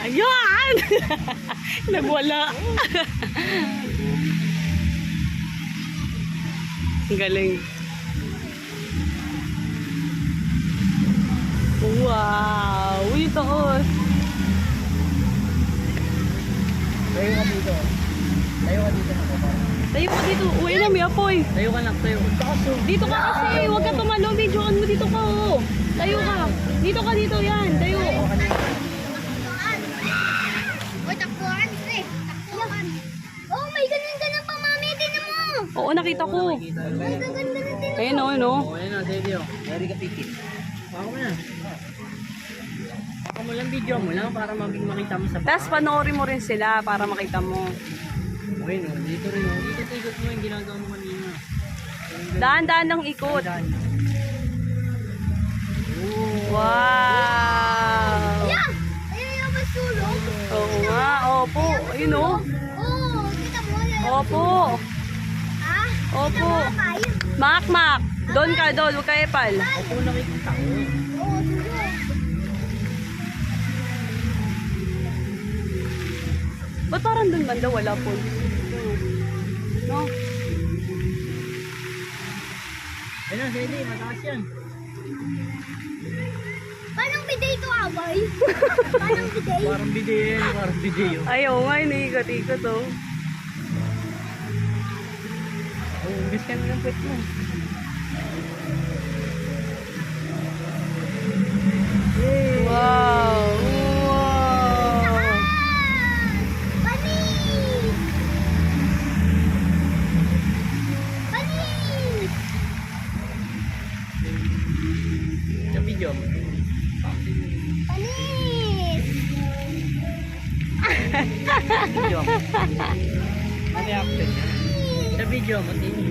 Ayan! Nagwala. Galing. Wow! Uy, taos. Tayo ka dito. Tayo ka dito na ko. Tayo ka dito. Uy, na, may apoy. Tayo ka lang, tayo. Dito ka kasi. Huwag ka tumalo. Videoan mo. Dito ka, oh. Tayo ka. Dito ka, dito. Yan. Tayo. Oy, takbuhan, pre. Takbuhan. Oh, may ganun pa, mami. Tingnan mo. Oo, nakita ko. May gaganda na din. Ayun, oh, no? Oh, ayun na, Dedio. Dari ka pikit. Baka mo na. Baka mo lang video mo lang para makita mo sa Tapos panoorin mo rin sila para makita mo. Okay, no. Dito rin, no. Dito ikot mo yung ginagawa mo kanina. Daan-daan ng ikot. Daan. Wow! Yeah! Ayun yung masulog. Oo nga, opo. Ayun, oh. Oh, kita mo. Opo. Ah? Opo. Tayo. Mak. Doon ka, doon. Huwag ka epal. Ako nakikita ko. Oh, sulog. Ba't parang doon banda? Wala po. No? Ayun na, Dedio. Mataas yan. Paano biday ito, abay? Paano biday? Parang video. Parang video. Ayaw nga, iniikot-ikot, oh. Oh, umbis ka na ng pwet mo. Wow! Wow! Panis! Panis! Sa video mo. Panis! Video mo. Ano yung action niya? Sa video mo, tingin.